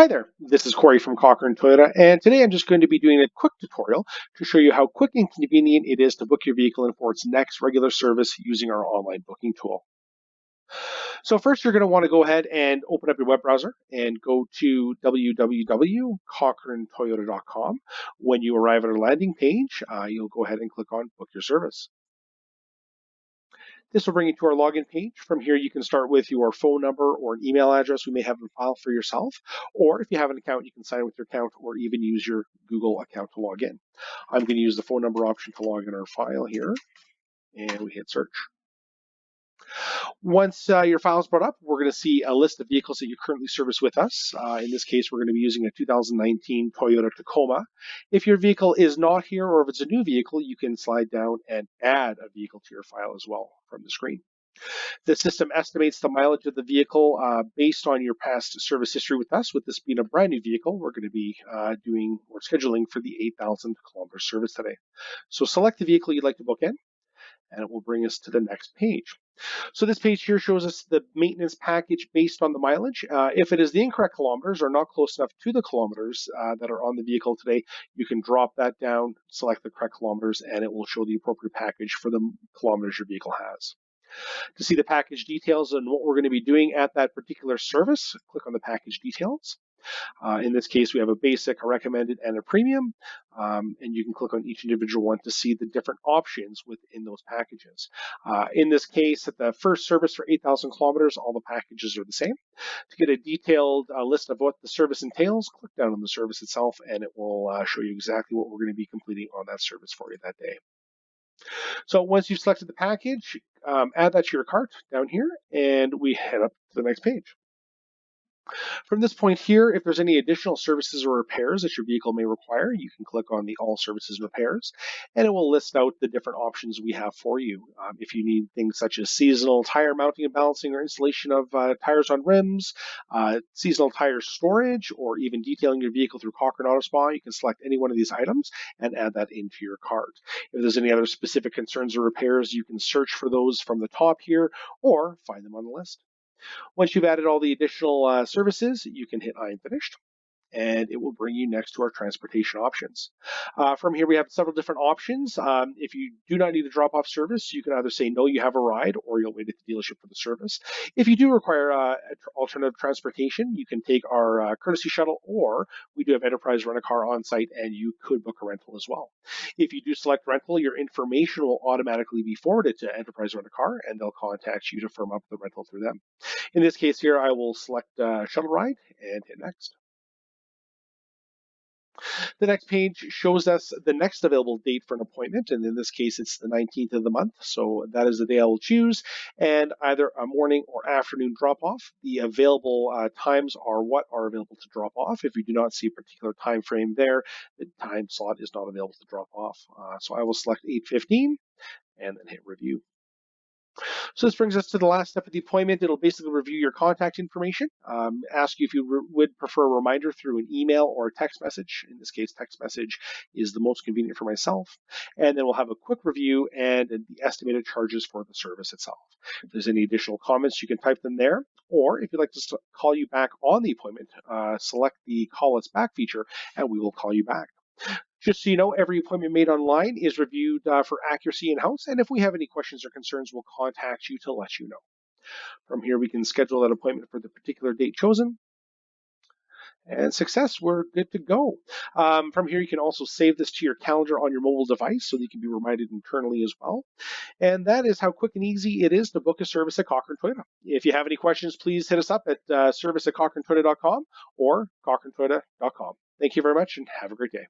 Hi there, this is Corey from Cochrane Toyota, and today I'm just going to be doing a quick tutorial to show you how quick and convenient it is to book your vehicle in for its next regular service using our online booking tool. So first you're going to want to go ahead and open up your web browser and go to www.cochranetoyota.com. When you arrive at our landing page, you'll go ahead and click on Book Your Service. This will bring you to our login page. From here, you can start with your phone number or an email address we may have in file for yourself. Or if you have an account, you can sign in with your account or even use your Google account to log in. I'm going to use the phone number option to log in our file here, and we hit search. Once your file is brought up, we're going to see a list of vehicles that you currently service with us. In this case, we're going to be using a 2019 Toyota Tacoma. If your vehicle is not here or if it's a new vehicle, you can slide down and add a vehicle to your file as well from the screen. The system estimates the mileage of the vehicle based on your past service history with us. With this being a brand new vehicle, we're going to be doing or scheduling for the 8,000 kilometer service today. So select the vehicle you'd like to book in, and it will bring us to the next page. So this page here shows us the maintenance package based on the mileage. If it is the incorrect kilometers or not close enough to the kilometers that are on the vehicle today, you can drop that down, select the correct kilometers, and it will show the appropriate package for the kilometers your vehicle has. To see the package details and what we're going to be doing at that particular service, click on the package details. In this case, we have a basic, a recommended, and a premium, and you can click on each individual one to see the different options within those packages. In this case, at the first service for 8,000 kilometers, all the packages are the same. To get a detailed list of what the service entails, click down on the service itself, and it will show you exactly what we're going to be completing on that service for you that day. So once you've selected the package, add that to your cart down here, and we head up to the next page. From this point here, if there's any additional services or repairs that your vehicle may require, you can click on the All Services and Repairs, and it will list out the different options we have for you. If you need things such as seasonal tire mounting and balancing or installation of tires on rims, seasonal tire storage, or even detailing your vehicle through Cochrane Auto Spa, you can select any one of these items and add that into your cart. If there's any other specific concerns or repairs, you can search for those from the top here or find them on the list. Once you've added all the additional services, you can hit I am finished, and it will bring you next to our transportation options. From here, we have several different options. If you do not need a drop-off service, you can either say no, you have a ride, or you'll wait at the dealership for the service. If you do require alternative transportation, you can take our courtesy shuttle, or we do have Enterprise Rent-A-Car on site, and you could book a rental as well. If you do select rental, your information will automatically be forwarded to Enterprise Rent-A-Car, and they'll contact you to firm up the rental through them. In this case here, I will select shuttle ride and hit next. The next page shows us the next available date for an appointment, and in this case, it's the 19th of the month, so that is the day I will choose, and either a morning or afternoon drop-off. The available times are what are available to drop off. If you do not see a particular time frame there, the time slot is not available to drop off. So I will select 8:15 and then hit review. So this brings us to the last step of the appointment. It'll basically review your contact information, ask you if you would prefer a reminder through an email or a text message. In this case, text message is the most convenient for myself. And then we'll have a quick review and the estimated charges for the service itself. If there's any additional comments, you can type them there. Or if you'd like to call you back on the appointment, select the Call Us Back feature, and we will call you back. Just so you know, every appointment made online is reviewed for accuracy in-house, and if we have any questions or concerns, we'll contact you to let you know. From here, we can schedule that appointment for the particular date chosen, and success, we're good to go. From here, you can also save this to your calendar on your mobile device so that you can be reminded internally as well. And that is how quick and easy it is to book a service at Cochrane Toyota. If you have any questions, please hit us up at service@cochranetoyota.com or cochranetoyota.com. Thank you very much and have a great day.